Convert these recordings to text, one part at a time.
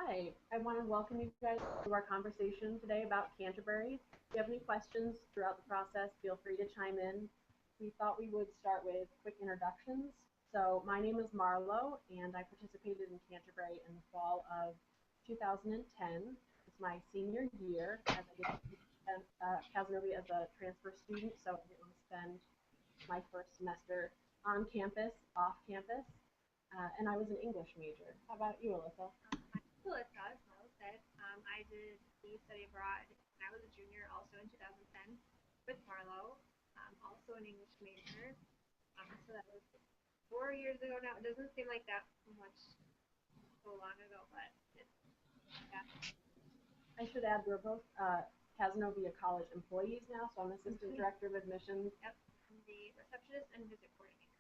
Hi, I want to welcome you guys to our conversation today about Canterbury. If you have any questions throughout the process, feel free to chime in. We thought we would start with quick introductions. So my name is Marlo, and I participated in Canterbury in the fall of 2010. It's my senior year, as I did Casanova as a transfer student, so I didn't spend my first semester on campus, off campus, and I was an English major. How about you, Alyssa? Alyssa, as Marlo said, I did the study abroad when I was a junior, also in 2010, with Marlo, also an English major. So that was 4 years ago now. It doesn't seem like that much so long ago, but yeah. I should add we're both Casanova College employees now, so I'm Assistant Director of Admissions. Yep, I'm the receptionist and visit coordinator.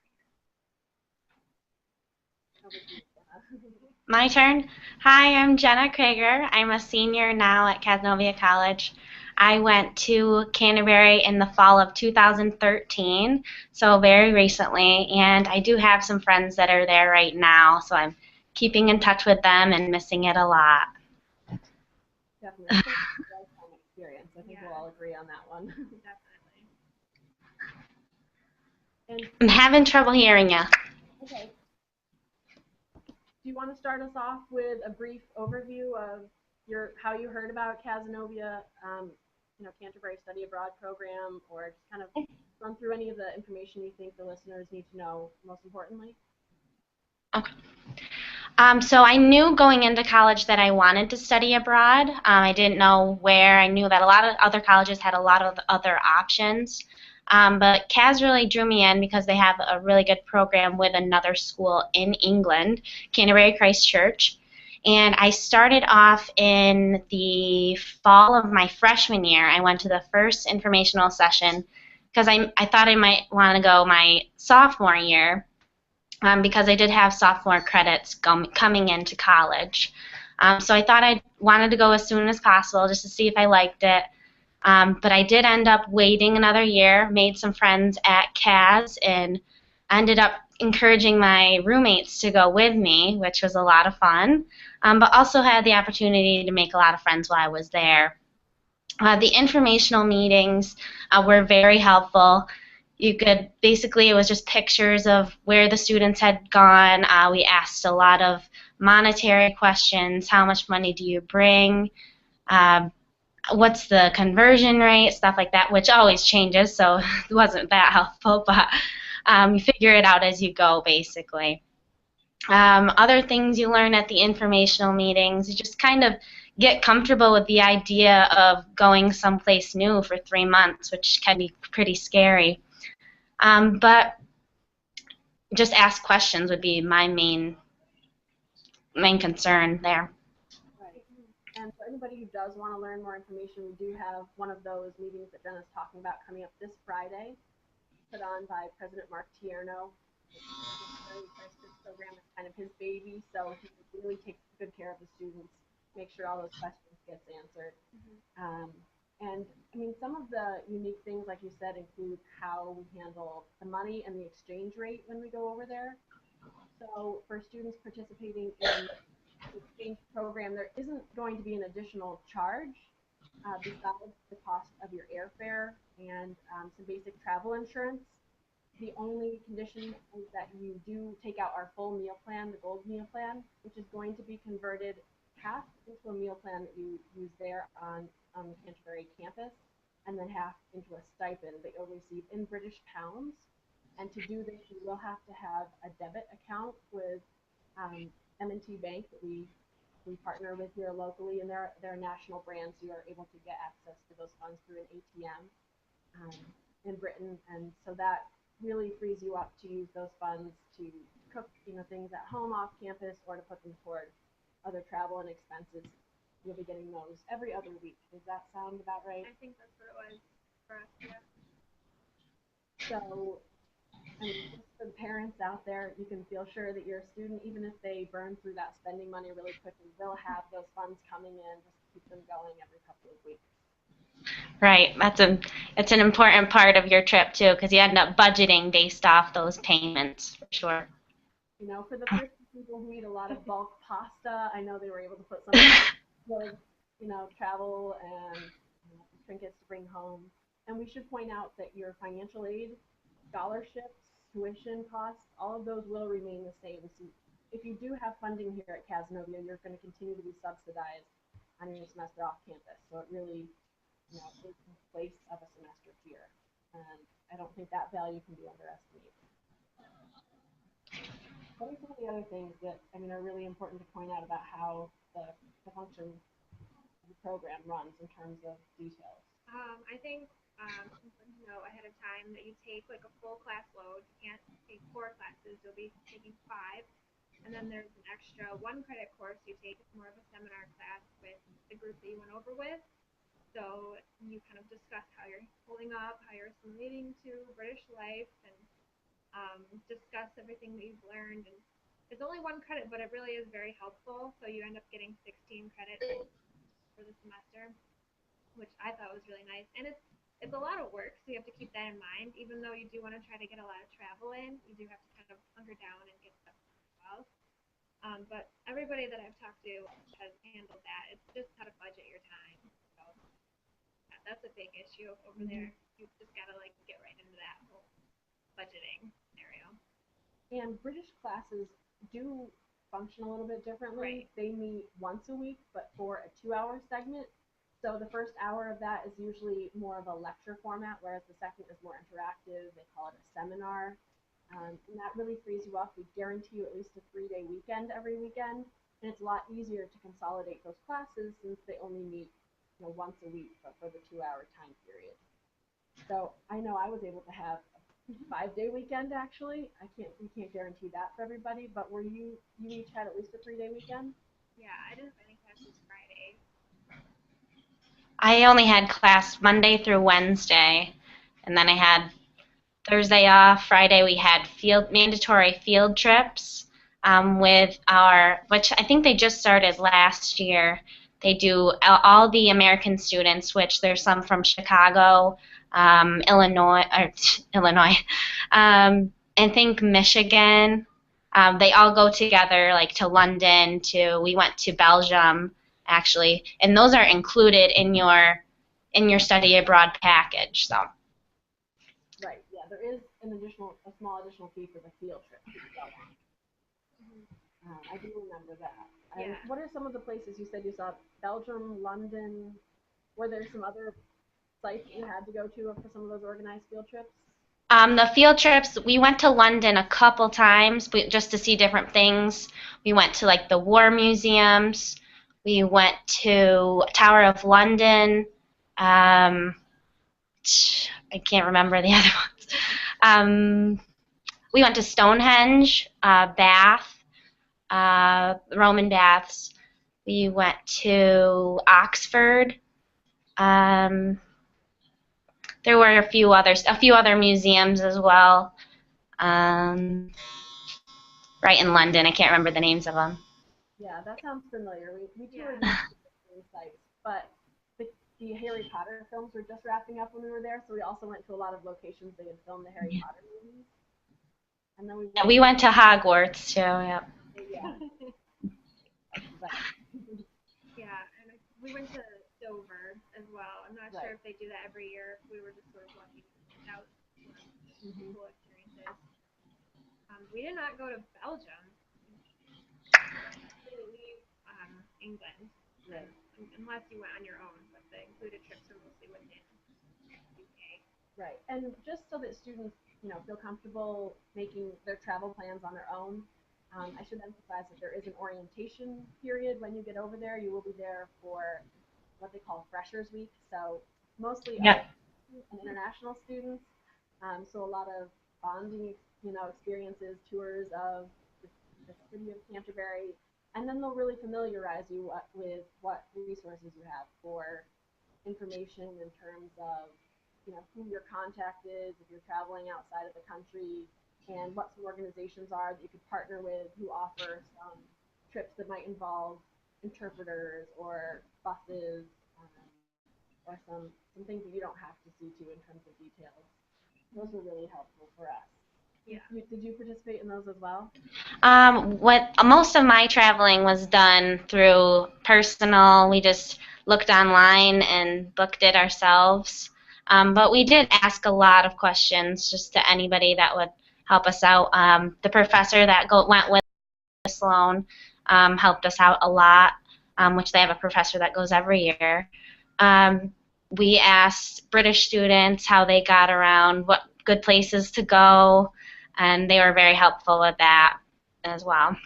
My turn. Hi, I'm Jenna Kraeger. I'm a senior now at Casanova College. I went to Canterbury in the fall of 2013, so very recently, and I do have some friends that are there right now, so I'm keeping in touch with them and missing it a lot. Definitely. It's a lifetime experience. I think we'll all agree on that one. Definitely. And I'm having trouble hearing you. okay. Do you want to start us off with a brief overview of how you heard about Casanova, Canterbury Study Abroad program, or just kind of run through any of the information you think the listeners need to know most importantly? Okay. So I knew going into college that I wanted to study abroad. I didn't know where. I knew that a lot of other colleges had a lot of other options. But CAS really drew me in because they have a really good program with another school in England, Canterbury Christ Church. And I started off in the fall of my freshman year. I went to the first informational session because I thought I might want to go my sophomore year because I did have sophomore credits coming into college. So I thought I wanted to go as soon as possible just to see if I liked it. But I did end up waiting another year, made some friends at CAS, and ended up encouraging my roommates to go with me, which was a lot of fun, but also had the opportunity to make a lot of friends while I was there. The informational meetings were very helpful. You could basically, it was just pictures of where the students had gone. We asked a lot of monetary questions. How much money do you bring? What's the conversion rate, stuff like that, which always changes, so it wasn't that helpful, but you figure it out as you go, basically. Other things you learn at the informational meetings, you just kind of get comfortable with the idea of going someplace new for 3 months, which can be pretty scary. But just ask questions would be my main concern there. And for anybody who does want to learn more information, we do have one of those meetings that Jenna's talking about coming up this Friday, put on by President Mark Tierno. This program is kind of his baby, so he really takes good care of the students, make sure all those questions gets answered. And I mean, some of the unique things, like you said, include how we handle the money and the exchange rate when we go over there. So for students participating in exchange program, there isn't going to be an additional charge besides the cost of your airfare and some basic travel insurance. The only condition is that you do take out our full meal plan, the gold meal plan, which is going to be converted half into a meal plan that you use there on the Canterbury campus, and then half into a stipend that you'll receive in British pounds. And to do this, you will have to have a debit account with M&T Bank that we partner with here locally, and they're a national brand, so you are able to get access to those funds through an ATM in Britain, and so that really frees you up to use those funds to cook, things at home off campus, or to put them toward other travel and expenses. You'll be getting those every other week. Does that sound about right? I think that's what it was for us, yeah. So, I mean, just for the parents out there, you can feel sure that your student, even if they burn through that spending money really quickly, they'll have those funds coming in just to keep them going every couple of weeks. Right, it's an important part of your trip too, because you end up budgeting based off those payments for sure. For the first people who eat a lot of bulk pasta, I know they were able to put some of that towards, travel and trinkets to bring home. And we should point out that your financial aid, scholarships, tuition costs, all of those will remain the same. So if you do have funding here at Cazenovia, you're going to continue to be subsidized on your semester off campus. So it really, is in place of a semester here. And I don't think that value can be underestimated. What are some of the other things that are really important to point out about how the function of the program runs in terms of details? I think important to know ahead of time that you take like a full class load. You can't take 4 classes. You'll be taking 5. And then there's an extra 1 credit course you take. It's more of a seminar class with the group that you went over with. So you kind of discuss how you're holding up, how you're assimilating to British life, and discuss everything that you've learned. And it's only 1 credit, but it really is very helpful. So you end up getting 16 credits for the semester, which I thought was really nice. And it's a lot of work, so you have to keep that in mind. Even though you do want to try to get a lot of travel in, you do have to kind of hunker down and get stuff as well. But everybody that I've talked to has handled that. It's just how to budget your time. So yeah, that's a big issue over there. You just gotta like get right into that whole budgeting scenario. And British classes do function a little bit differently. Right. They meet once a week, but for a 2-hour segment. So the first hour of that is usually more of a lecture format, whereas the second is more interactive. They call it a seminar. And that really frees you up. We guarantee you at least a 3-day weekend every weekend. And it's a lot easier to consolidate those classes since they only meet once a week, but for the 2-hour time period. So I know I was able to have a 5-day weekend actually. We can't guarantee that for everybody, but were you each had at least a 3-day weekend? Yeah, I didn't have any classes Friday. I only had class Monday through Wednesday, and then I had Thursday off. Friday we had mandatory field trips with which I think they just started last year. They do all the American students, which there's some from Chicago, Illinois, I think Michigan. They all go together, like to London. We went to Belgium actually, and those are included in your study abroad package. So. Right. Yeah, there is a small additional fee for the field trip that you go on. I do remember that. Yeah. What are some of the places you said you saw? Belgium, London. Were there some other sites that you had to go to for some of those organized field trips? The field trips, we went to London a couple times just to see different things. We went to like the war museums. We went to Tower of London. I can't remember the other ones. We went to Stonehenge, Bath, Roman baths. We went to Oxford. There were a few other museums as well. Right in London, I can't remember the names of them. Yeah, that sounds familiar. We toured these sites, but the Harry Potter films were just wrapping up when we were there, so we also went to a lot of locations they had filmed the Harry Potter movies. And then we went to Hogwarts too. Yeah. Yeah. Yeah, and we went to Dover as well. I'm not sure if they do that every year. We were just sort of lucky out cool experiences. We did not go to Belgium. We didn't leave England, right. Unless you went on your own. But the included trips are mostly within UK. Right, and just so that students feel comfortable making their travel plans on their own. I should emphasize that there is an orientation period when you get over there. You will be there for what they call Freshers Week, so mostly and international students. So a lot of bonding, experiences, tours of the city of Canterbury, and then they'll really familiarize you with what resources you have for information in terms of who your contact is if you're traveling outside of the country, and what some organizations are that you could partner with who offer some trips that might involve interpreters or buses, or some things that you don't have to see to in terms of details. Those were really helpful for us. Yeah. Did you participate in those as well? What most of my traveling was done through personal. We just looked online and booked it ourselves. But we did ask a lot of questions just to anybody that would help us out. The professor that went with Sloan helped us out a lot, which they have a professor that goes every year. We asked British students how they got around, what good places to go, and they were very helpful with that as well.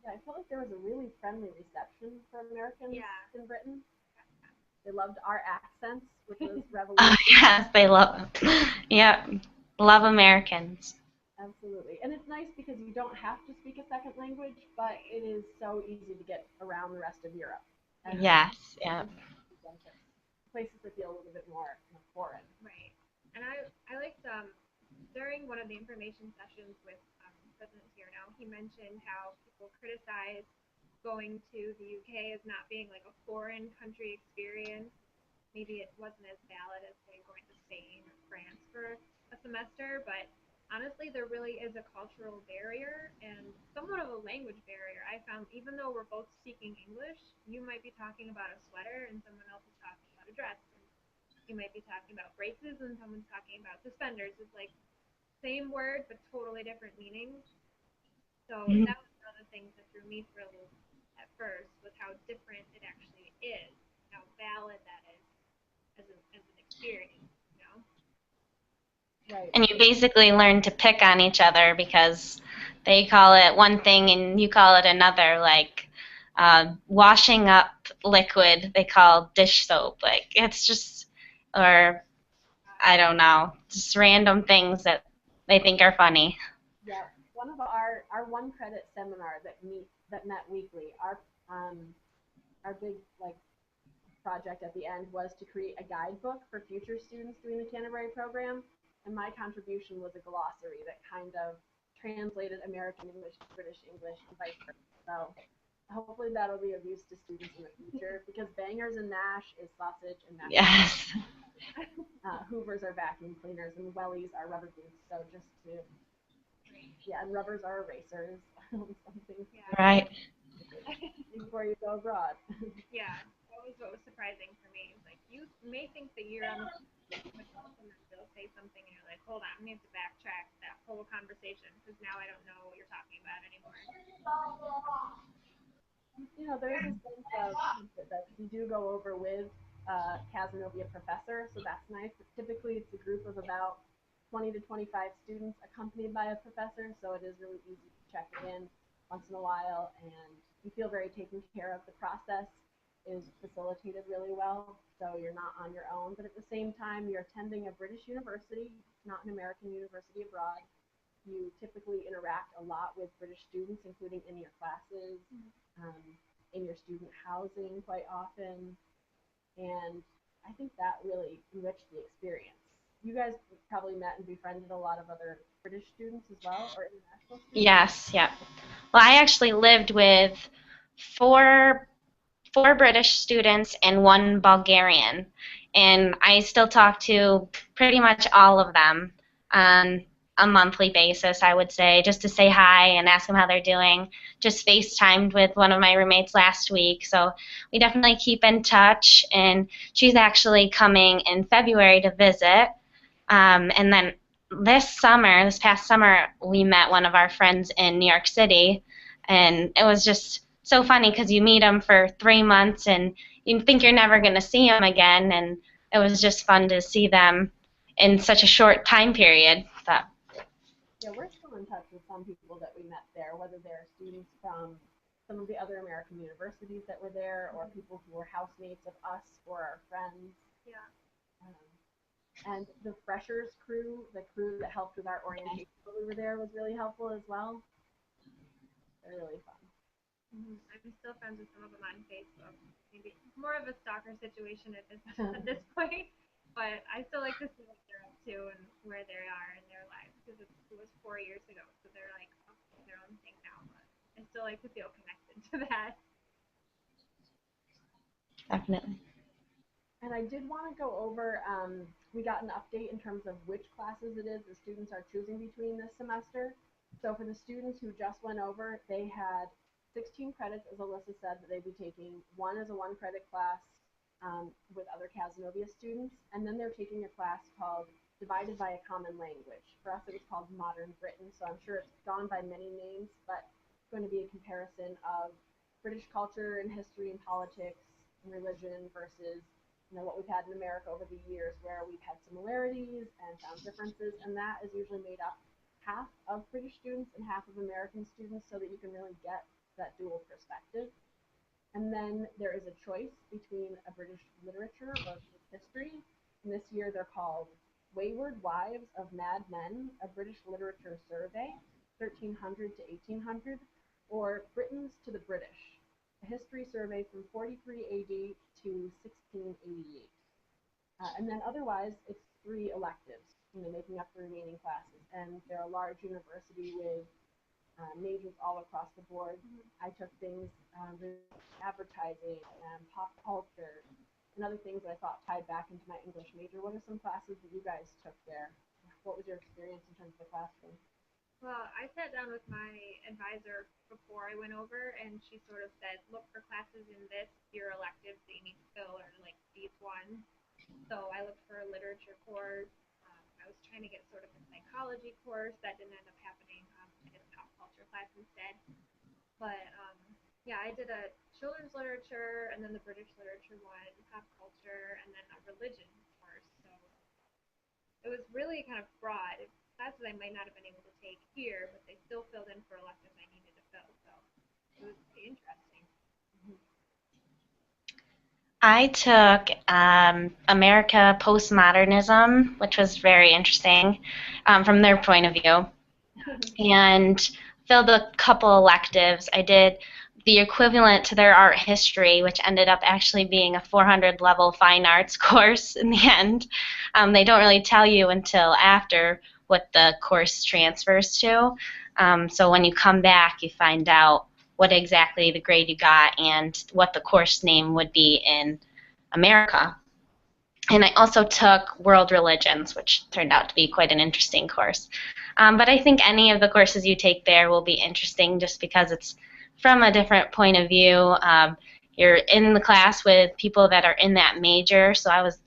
Yeah, I felt like there was a really friendly reception for Americans in Britain. They loved our accents, which was Oh, revolutionary. yes, they love, yeah, love Americans. Absolutely. And it's nice because you don't have to speak a second language, but it is so easy to get around the rest of Europe. And Yes, yeah. places that feel a little bit more foreign. Right. And I liked during one of the information sessions with President Tierno, he mentioned how people criticize going to the UK as not being like a foreign country experience. Maybe it wasn't as valid as say going to Spain or France for a semester, but honestly, there really is a cultural barrier and somewhat of a language barrier. I found even though we're both speaking English, you might be talking about a sweater and someone else is talking about a dress. And you might be talking about braces and someone's talking about suspenders. It's like same word but totally different meanings. So that was one of the things that threw me for a little at first was how different it actually is, how valid that is as an experience, you know? Right. And you basically learn to pick on each other because they call it one thing and you call it another, like washing up liquid, they call dish soap. Like, it's just, or I don't know, just random things that they think are funny. Yeah. One of our one credit seminar that met weekly, our big like project at the end was to create a guidebook for future students doing the Canterbury program. And my contribution was a glossary that kind of translated American English to British English and vice versa. So hopefully that'll be of use to students in the future because bangers and mash is sausage and mash. Yes. Hoovers are vacuum cleaners and wellies are rubber boots. So just to, yeah, and rubbers are erasers. Something Right. before you go abroad. Yeah, that was what was surprising for me. It's like you may think that you're on the but sometimes they'll say something and you're like, hold on, we have to backtrack that whole conversation because now I don't know what you're talking about anymore. There is a sense of that we do go over with Casanova professor, so that's nice. But typically, it's a group of about 20 to 25 students accompanied by a professor, so it is really easy to check in once in a while, and you feel very taken care of. The process is facilitated really well, so you're not on your own. But at the same time, you're attending a British university, not an American university abroad. You typically interact a lot with British students, including in your classes, um, in your student housing quite often. And I think that really enriched the experience. You guys probably met and befriended a lot of other British students as well, or international students? Yes, yeah. Well, I actually lived with four British students and one Bulgarian, and I still talk to pretty much all of them on a monthly basis, I would say, just to say hi and ask them how they're doing. Just FaceTimed with one of my roommates last week, so we definitely keep in touch, and she's actually coming in February to visit. And then this past summer, we met one of our friends in New York City, and it was just so funny because you meet them for 3 months and you think you're never going to see them again, and it was just fun to see them in such a short time period. So. Yeah, we're still in touch with some people that we met there, whether they're students from some of the other American universities that were there, or people who were housemates of us or our friends. Yeah. And the freshers crew, the crew that helped with our orientation while we were there, was really helpful as well. They're really fun. I'm still friends with some of them on Facebook. Maybe more of a stalker situation at this point, but I still like to see what they're up to and where they are in their lives because it was 4 years ago, so they're like up to their own thing now. But I still like to feel connected to that. Definitely. And I did want to go over we got an update in terms of which classes it is the students are choosing between this semester. So for the students who just went over, they had 16 credits, as Alyssa said, that they'd be taking. One is a 1-credit class with other Casanova students, and then they're taking a class called Divided by a Common Language. For us, it was called Modern Britain, so I'm sure it's gone by many names, but it's going to be a comparison of British culture and history and politics and religion versus what we've had in America over the years, where we've had similarities and found differences, and that is usually made up half of British students and half of American students, so that you can really get that dual perspective. And then there is a choice between a British literature or British history. And this year they're called Wayward Wives of Mad Men, a British Literature Survey, 1300 to 1800, or Britons to the British, a history survey from 43 AD to 1688. And then otherwise, it's 3 electives, making up the remaining classes. And they're a large university with majors all across the board. I took things advertising and pop culture and other things that I thought tied back into my English major. What are some classes that you guys took there? What was your experience in terms of the classroom? Well, I sat down with my advisor before I went over, and she sort of said, look for classes in your electives that you need to fill, or like these ones. So I looked for a literature course. I was trying to get sort of a psychology course. That didn't end up happening. I did a pop culture class instead. But yeah, I did a children's literature, and then the British literature one, pop culture, and then a religion course. So it was really kind of broad. Classes I might not have been able to take here, but they still filled in for electives I needed to fill. So it was pretty interesting. I took America Postmodernism, which was very interesting from their point of view, and filled a couple electives. I did the equivalent to their art history, which ended up actually being a 400 level fine arts course in the end. They don't really tell you until after what the course transfers to. So when you come back, you find out what exactly the grade you got and what the course name would be in America. And I also took World Religions, which turned out to be quite an interesting course. But I think any of the courses you take there will be interesting just because it's from a different point of view. You're in the class with people that are in that major. So I was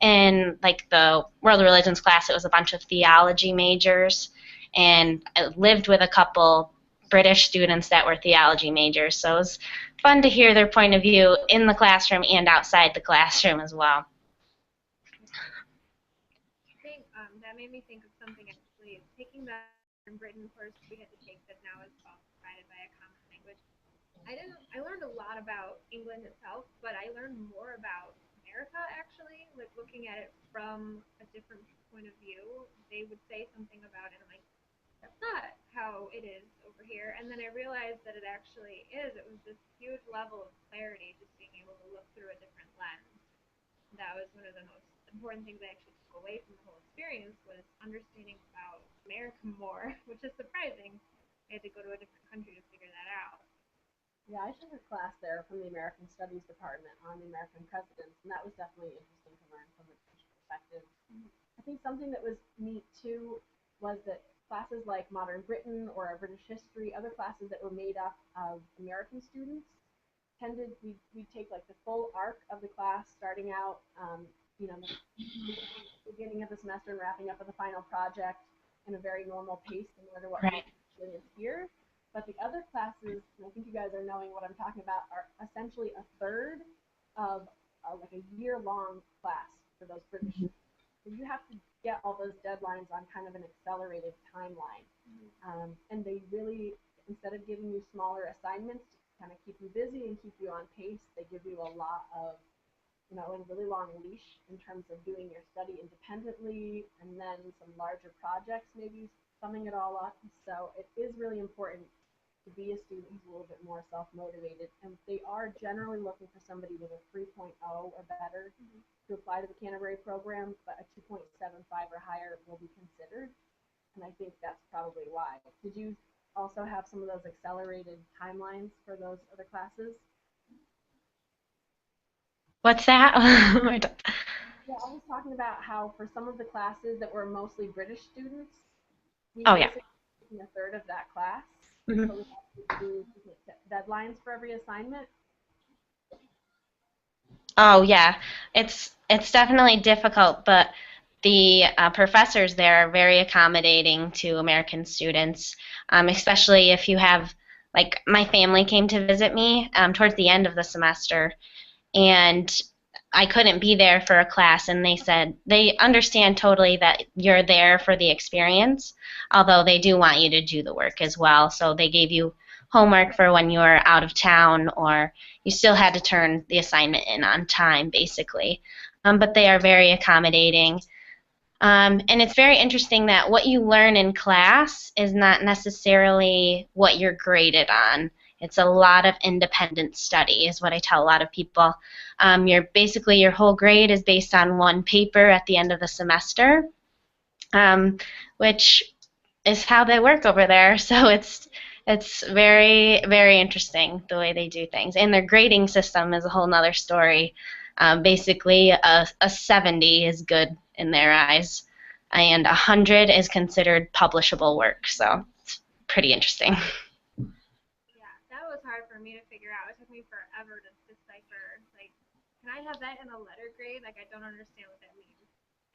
in like the World Religions class. It was a bunch of theology majors, and I lived with a couple British students that were theology majors. So it was fun to hear their point of view in the classroom and outside the classroom as well. I think that made me think of something actually. Taking that in Britain course we had to take that now is called Divided by a Common Language. I learned a lot about England itself, but I learned more about America actually, like looking at it from a different point of view. They would say something about it, and I'm like, that's not how it is over here. And then I realized that it actually is. It was this huge level of clarity, just being able to look through a different lens. That was one of the most important things I actually took away from the whole experience, was understanding about America more, which is surprising. I had to go to a different country to figure that out. Yeah, I took a class there from the American Studies Department on the American presidents, and that was definitely interesting to learn from a British perspective. I think something that was neat too was that classes like Modern Britain or British history, other classes that were made up of American students, we take like the full arc of the class, starting out, the beginning of the semester and wrapping up with the final project in a very normal pace, similar to what we experience here. But the other classes, and I think you guys are knowing what I'm talking about, are essentially a third of like a year-long class for those British. So you have to get all those deadlines on kind of an accelerated timeline. And they really, instead of giving you smaller assignments to kind of keep you busy and keep you on pace, they give you a lot of, a really long leash in terms of doing your study independently, and then some larger projects, maybe summing it all up. So it is really important to be a student who's a little bit more self-motivated, and they are generally looking for somebody with a 3.0 or better to apply to the Canterbury program, but a 2.75 or higher will be considered, and I think that's probably why. Did you also have some of those accelerated timelines for those other classes? What's that? Yeah, I was talking about how for some of the classes that were mostly British students, we Oh, yeah. basically taking a third of that class, Mhm. but we have to do deadlines for every assignment. Oh yeah, it's definitely difficult, but the professors there are very accommodating to American students, especially if you have like my family came to visit me towards the end of the semester, and I couldn't be there for a class, and they said they understand totally that you're there for the experience, although they do want you to do the work as well. So they gave you homework for when you were out of town, or you still had to turn the assignment in on time, basically. But they are very accommodating. And it's very interesting that what you learn in class is not necessarily what you're graded on. It's a lot of independent study, is what I tell a lot of people. Your whole grade is based on one paper at the end of the semester, which is how they work over there. So it's very very interesting the way they do things, and their grading system is a whole nother story. Basically, a 70 is good in their eyes, and 100 is considered publishable work. So it's pretty interesting. Yeah, that was hard for me to figure out. It took me forever to decipher. Like, can I have that in a letter grade? Like, I don't understand what that means.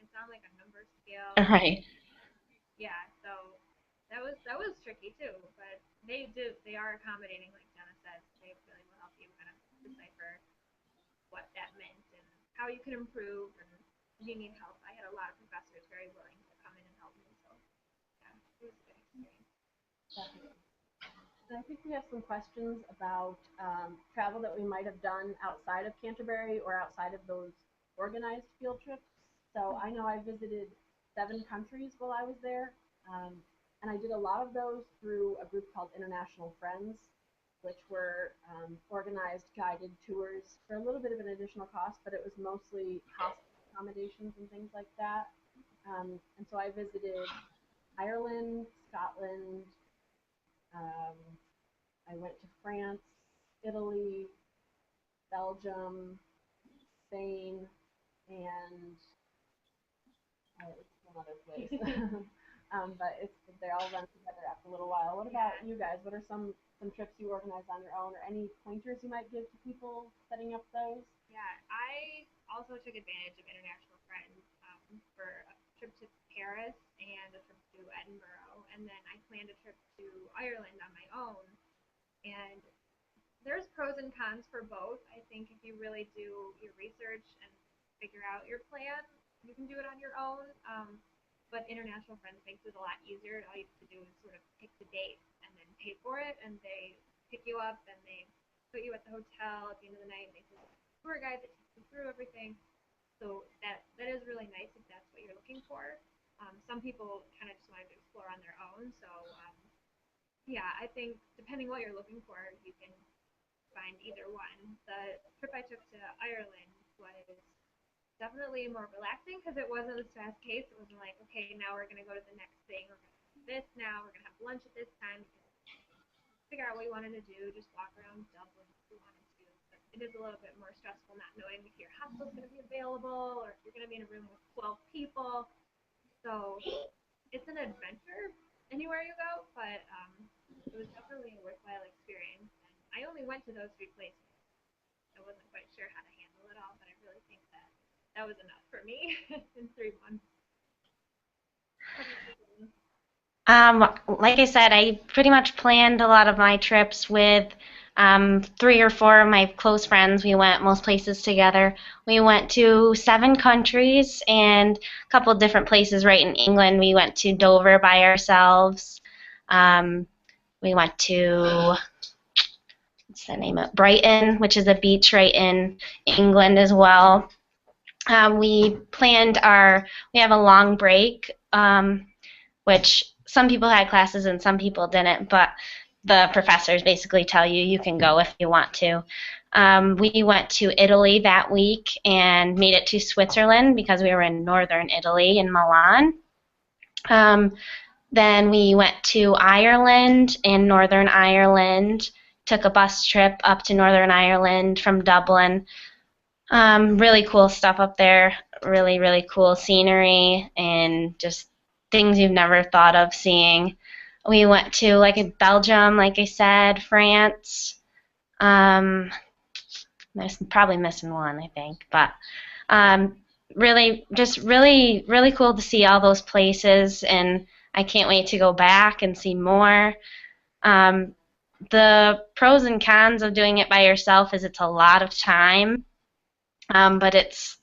It's on like a number scale. Right. Yeah, so that was tricky too. But they are accommodating, like Jenna says. They really will help you kind of decipher what that meant and how you can improve and if you need help. I had a lot of professors very willing to come in and help me. So yeah, it was a good experience. Definitely. And I think we have some questions about travel that we might have done outside of Canterbury or outside of those organized field trips. So I know I visited 7 countries while I was there, um, and I did a lot of those through a group called International Friends, which were organized guided tours for a little bit of an additional cost, but it was mostly hostel accommodations and things like that. And so I visited Ireland, Scotland, um, I went to France, Italy, Belgium, Spain, and it's one other place. But they all run together after a little while. What about you guys? What are some trips you organized on your own, or any pointers you might give to people setting up those? Yeah, I also took advantage of international friends for a trip to Paris and a trip to Edinburgh, and then I planned a trip to Ireland on my own. And there's pros and cons for both. I think if you really do your research and figure out your plan, you can do it on your own. But international friends makes it a lot easier. All you have to do is sort of pick the date and then pay for it, and they pick you up and they put you at the hotel at the end of the night. And they send a tour guide that takes you through everything. So that is really nice if that's what you're looking for. Some people kind of just wanted to explore on their own. So yeah, I think depending what you're looking for, you can find either one. The trip I took to Ireland was definitely more relaxing because it wasn't as fast paced. It wasn't like, okay, now we're gonna go to the next thing. We're gonna do this now. We're gonna have lunch at this time. Figure out what you wanted to do. Just walk around Dublin if you wanted to. But it is a little bit more stressful not knowing if your hostel's gonna be available or if you're gonna be in a room with 12 people. So it's an adventure anywhere you go, but it was definitely a worthwhile experience. And I only went to those 3 places. I wasn't quite sure how to handle it all, but I really think that that was enough for me in 3 months. Like I said, I pretty much planned a lot of my trips with 3 or 4 of my close friends. We went most places together. We went to 7 countries and a couple different places right in England. We went to Dover by ourselves. Um, we went to, what's the name of Brighton, which is a beach right in England as well. We have a long break, which some people had classes and some people didn't, but the professors basically tell you you can go if you want to. We went to Italy that week and made it to Switzerland because we were in northern Italy in Milan. Then we went to Ireland and Northern Ireland, took a bus trip up to Northern Ireland from Dublin. Really cool stuff up there. really, really cool scenery and just things you've never thought of seeing. We went to like Belgium, like I said, France. Um, probably missing one, I think, but um, really, just really, really cool to see all those places, and I can't wait to go back and see more. Um, the pros and cons of doing it by yourself is it's a lot of time, but it's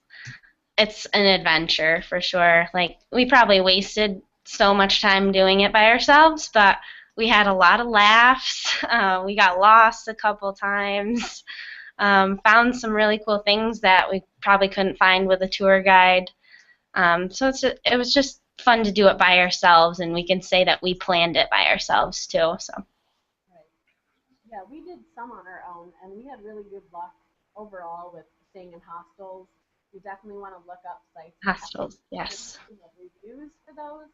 an adventure for sure. Like we probably wasted so much time doing it by ourselves, but we had a lot of laughs. We got lost a couple times. Found some really cool things that we probably couldn't find with a tour guide. So it was just fun to do it by ourselves, and we can say that we planned it by ourselves too. So Right. Yeah, we did some on our own, and we had really good luck overall with staying in hostels. You definitely want to look up sites that have hostels, yes, reviews for those.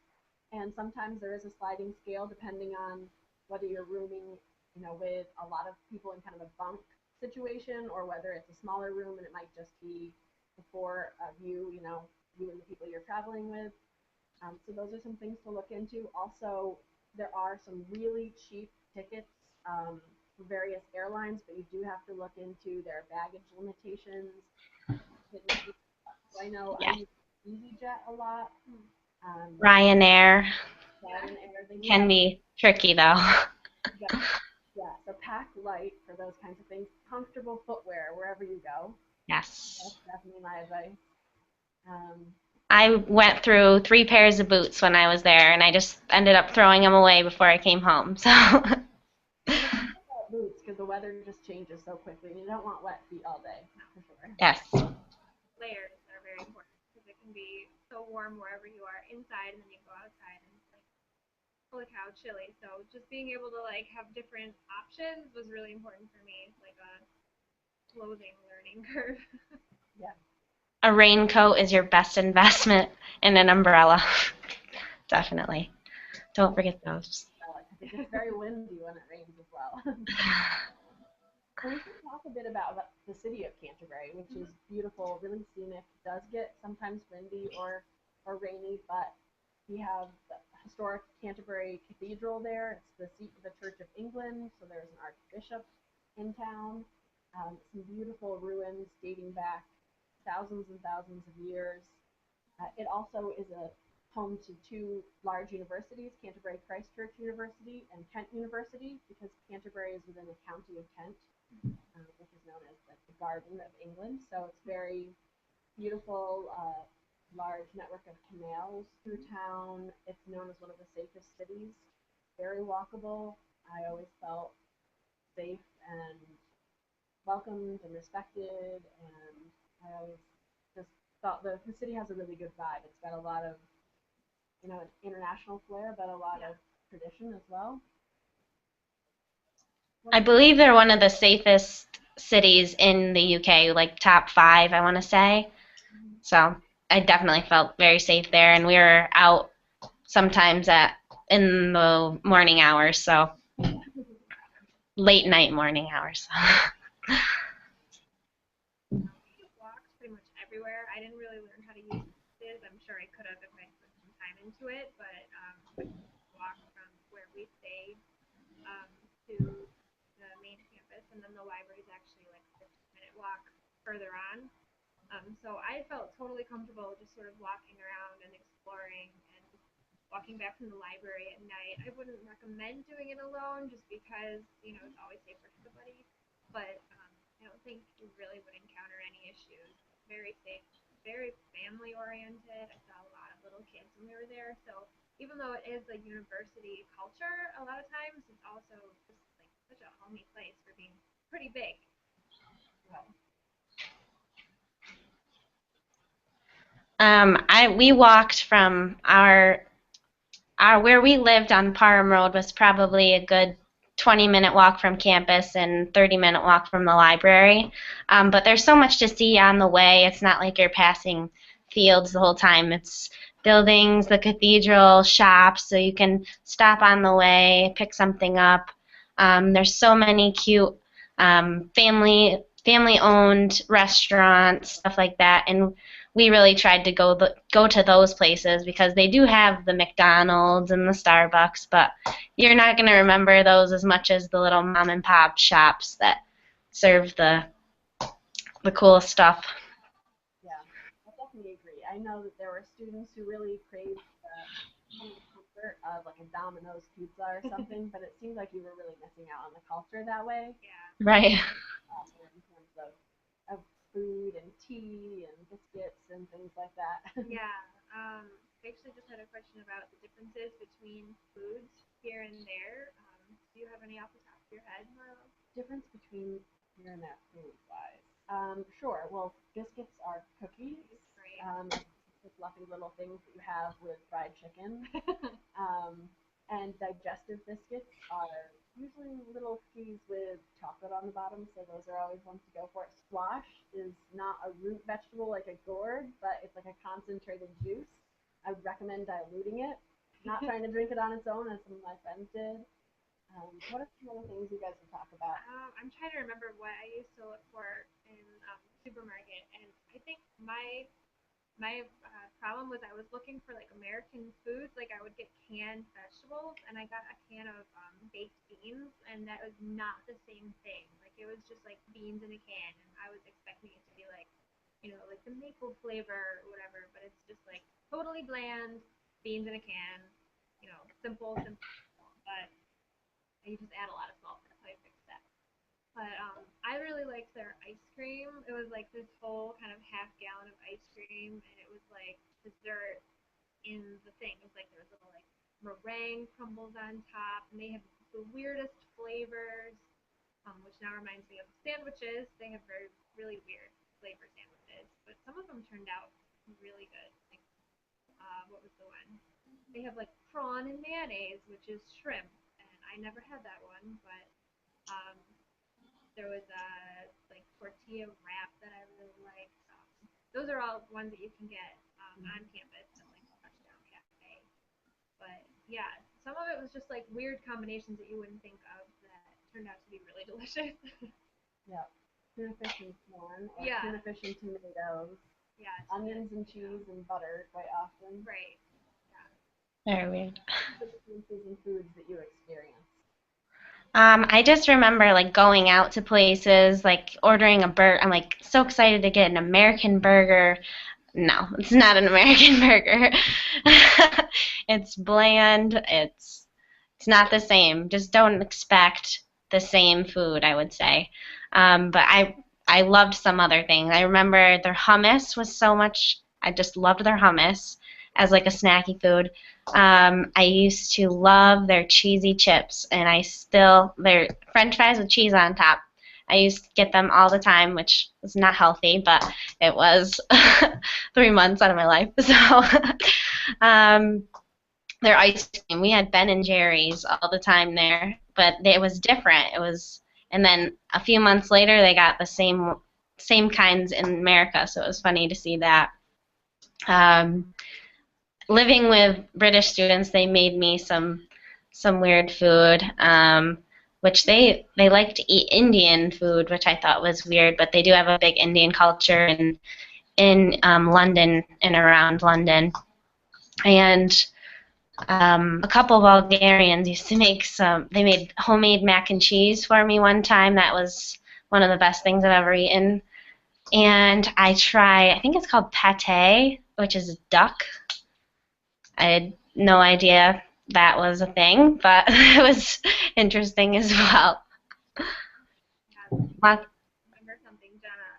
And sometimes there is a sliding scale depending on whether you're rooming, with a lot of people in kind of a bunk situation, or whether it's a smaller room and it might just be the four of you, you and the people you're traveling with. So those are some things to look into. Also, there are some really cheap tickets for various airlines, but you do have to look into their baggage limitations. So I know I yes. use EasyJet a lot. Ryanair Ryanair, they do can have, be tricky though. yeah, so pack light for those kinds of things. Comfortable footwear wherever you go. Yes. That's definitely my advice. Um, I went through 3 pairs of boots when I was there, and I just ended up throwing them away before I came home. So, boots, because the weather just changes so quickly, and you don't want wet feet all day, for sure. yes. Layers are very important because it can be so warm wherever you are inside, and then you go outside and it's like, holy cow, chilly. So just being able to like have different options was really important for me, like a clothing learning curve. Yeah. A raincoat is your best investment in an umbrella. Definitely. Don't forget those. Because it gets very windy when it rains as well. And we can talk a bit about the city of Canterbury, which is beautiful, really scenic. It does get sometimes windy or rainy, but we have the historic Canterbury Cathedral there. It's the seat of the Church of England, so there's an archbishop in town. Some beautiful ruins dating back thousands and thousands of years. It also is a home to two large universities, Canterbury Christchurch University and Kent University, because Canterbury is within the county of Kent, which is known as like the Garden of England. So it's very beautiful, large network of canals through town. It's known as one of the safest cities, very walkable. I always felt safe and welcomed and respected, and I always just thought the city has a really good vibe. It's got a lot of, an international flair, but a lot of tradition as well. I believe they're one of the safest cities in the UK, like top 5, I want to say. So I definitely felt very safe there, and we were out sometimes in the morning hours, so late night morning hours. Walked pretty much everywhere. I didn't really learn how to use it. I'm sure I could have if I put some time into it, but walked from where we stayed to the main campus, and then the library is actually like a 15-minute walk further on. So I felt totally comfortable just sort of walking around and exploring and walking back from the library at night. I wouldn't recommend doing it alone just because, it's always safer for somebody, but I don't think you really would encounter any issues. Very safe, very family oriented. I saw a lot of little kids when we were there. So even though it is a university culture, a lot of times it's also just like such a homey place for being pretty big. We walked from our where we lived on Parham Road was probably a good 20-minute walk from campus and 30-minute walk from the library. But there's so much to see on the way. It's not like you're passing fields the whole time. It's buildings, the cathedral, shops, so you can stop on the way, pick something up. There's so many cute family family-owned restaurants, stuff like that, and we really tried to go to those places because they do have the McDonald's and the Starbucks, but you're not going to remember those as much as the little mom and pop shops that serve the cool stuff. Yeah, I definitely agree. I know that there were students who really craved the kind of comfort of like a Domino's pizza or something, but it seemed like you were really missing out on the culture that way. Yeah. Right. In terms of food and tea and biscuits and things like that. Yeah. I actually just had a question about the differences between foods here and there. Do you have any off the top of your head, Marlo? Difference between here and there food wise. Sure. Well, biscuits are cookies. Right. The fluffy little things that you have with fried chicken. And digestive biscuits are usually little cookies with chocolate on the bottom, so those are always ones to go for. Squash is not a root vegetable like a gourd, but it's like a concentrated juice. I would recommend diluting it, not trying to drink it on its own, as some of my friends did. What are some other things you guys would talk about? I'm trying to remember what I used to look for in supermarket, and I think my problem was I was looking for like American foods. Like I would get canned vegetables, and I got a can of baked beans, and that was not the same thing. Like it was just like beans in a can, and I was expecting it to be like, like the maple flavor or whatever, but it's just like totally bland beans in a can. Simple, simple, but you just add a lot of salt. That's how you fix that. But I really liked their ice cream. It was like this whole kind of half gallon of ice cream, and it was like dessert in the thing. It was like there was little like meringue crumbles on top, and they have the weirdest flavors. Which now reminds me of sandwiches. They have very really weird flavor sandwiches, but some of them turned out really good. Like, what was the one? They have like prawn and mayonnaise, which is shrimp, and I never had that one, but um, there was a like tortilla wrap that I really liked. Those are all ones that you can get on campus at like Touchdown Cafe. But yeah, some of it was just like weird combinations that you wouldn't think of that turned out to be really delicious. Yeah, tuna fish and corn, or Yeah. tuna fish and tomatoes, Yeah. onions and cheese and butter quite often. Right. Very weird. The differences in foods that you experience. I just remember like going out to places, like ordering a burger. I'm like so excited to get an American burger. No, it's not an American burger. It's bland. It's not the same. Just don't expect the same food, I would say. But I loved some other things. I remember their hummus was so much. I just loved their hummus as like a snacky food. I used to love their cheesy chips, and their French fries with cheese on top. I used to get them all the time, which was not healthy, but it was 3 months out of my life. So, their ice cream, we had Ben and Jerry's all the time there, but it was different. And then a few months later, they got the same kinds in America, so it was funny to see that. Living with British students, they made me some weird food, which they like to eat Indian food, which I thought was weird, but they do have a big Indian culture in London and around London. And a couple of Bulgarians used to they made homemade mac and cheese for me one time. That was one of the best things I've ever eaten. And I think it's called pate, which is duck. I had no idea that was a thing, but it was interesting as well. Yeah. Remember something, Jenna.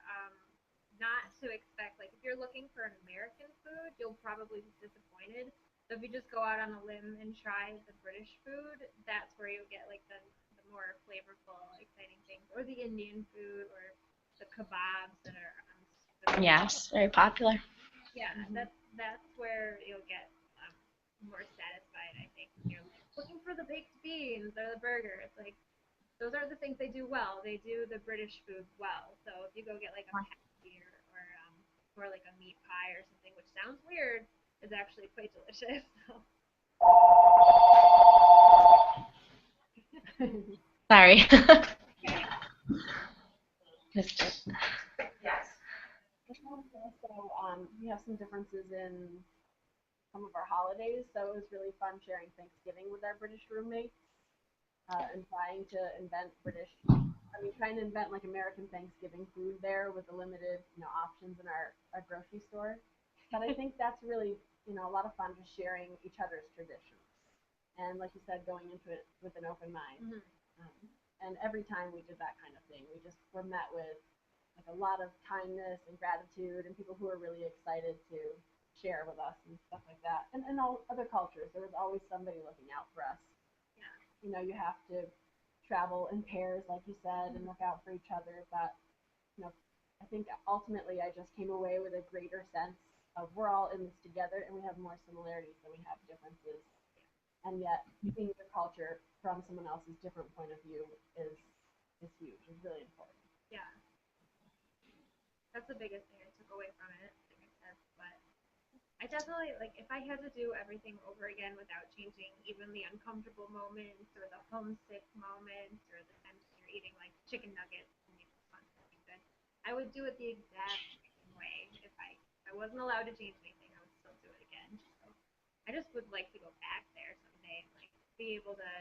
Not to expect, like, if you're looking for an American food, you'll probably be disappointed. So if you just go out on a limb and try the British food, that's where you'll get like the more flavorful, exciting things, or the Indian food, or the kebabs that are. Yes, very popular. Yeah, that's where you'll get more satisfied. I think you're like looking for the baked beans or the burger. It's like those are the things they do well. They do the British food well. So if you go get like a patty or like a meat pie or something, which sounds weird, is actually quite delicious. Sorry. Yes. So we have some differences in some of our holidays, so it was really fun sharing Thanksgiving with our British roommates and trying to invent trying to invent like American Thanksgiving food there with the limited, options in our grocery store. But I think that's really, a lot of fun just sharing each other's traditions. And like you said, going into it with an open mind. And every time we did that kind of thing, we just were met with like a lot of kindness and gratitude and people who are really excited to share with us and stuff like that. And all other cultures, there was always somebody looking out for us. Yeah. You have to travel in pairs, like you said, and look out for each other. But, I think ultimately I just came away with a greater sense of we're all in this together and we have more similarities than we have differences. And yet, seeing your culture from someone else's different point of view is huge. It's really important. Yeah. That's the biggest thing I took away from it, like I said. But I definitely, like, if I had to do everything over again without changing even the uncomfortable moments or the homesick moments or the times when you're eating, like, chicken nuggets and you just want something good, I would do it the exact same way. If I wasn't allowed to change anything, I would still do it again. So I just would like to go back there someday and, like, be able to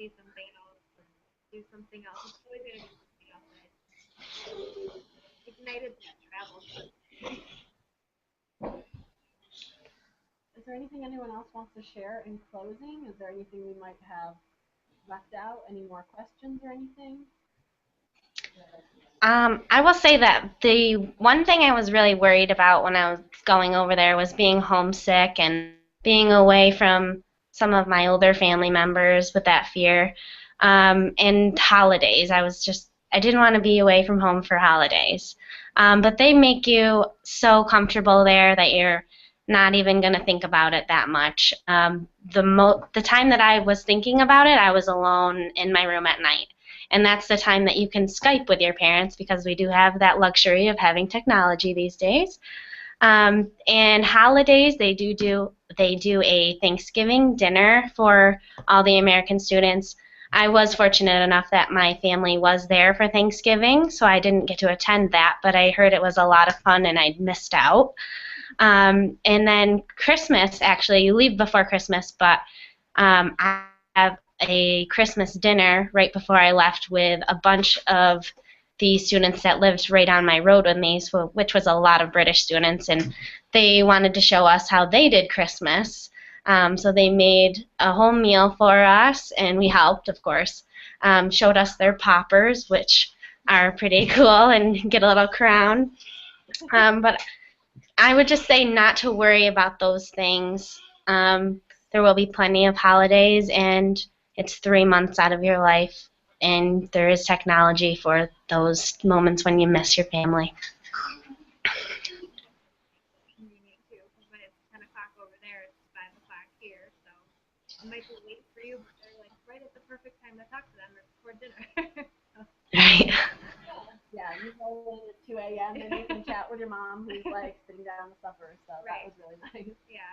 see something else and do something else. It's always going to be something else that ignited that travel. Is there anything anyone else wants to share in closing? Is there anything we might have left out? Any more questions or anything? I will say that the one thing I was really worried about when I was going over there was being homesick and being away from some of my older family members with that fear. And holidays, I didn't want to be away from home for holidays. But they make you so comfortable there that you're not even going to think about it that much. The time that I was thinking about it, I was alone in my room at night. And that's the time that you can Skype with your parents because we do have that luxury of having technology these days. And holidays, they do a Thanksgiving dinner for all the American students. I was fortunate enough that my family was there for Thanksgiving, so I didn't get to attend that, but I heard it was a lot of fun and I missed out. And then Christmas, actually, you leave before Christmas, but I have a Christmas dinner right before I left with a bunch of the students that lived right on my road with me, which was a lot of British students, and they wanted to show us how they did Christmas. So they made a whole meal for us, and we helped, of course. Showed us their poppers, which are pretty cool, and get a little crown. But I would just say not to worry about those things. There will be plenty of holidays, and it's 3 months out of your life, and there is technology for those moments when you miss your family. Convenient too, because when it's 10 o'clock over there, it's 5 o'clock here, so it might be late for you, but they're like right at the perfect time to talk to them or before dinner. Right. Yeah, you roll in at 2 a.m. and you can chat with your mom who's like sitting down to supper, so that was really nice. Yeah.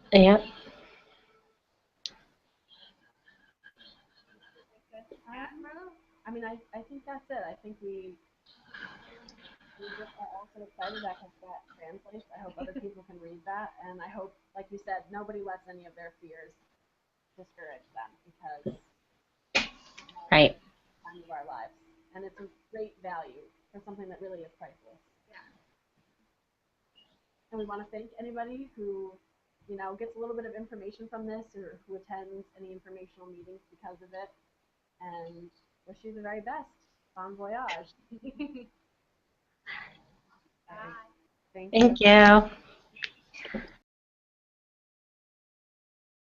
Yep. I think that's it. I think we just are all so excited that that translates. I hope other people can read that, and I hope, like you said, nobody lets any of their fears discourage them because Right. it's time of our lives, and it's a great value for something that really is priceless. Yeah. And we want to thank anybody who, gets a little bit of information from this or who attends any informational meetings because of it, and wish you the very best. Bon voyage. Bye. Thank you. Thank you.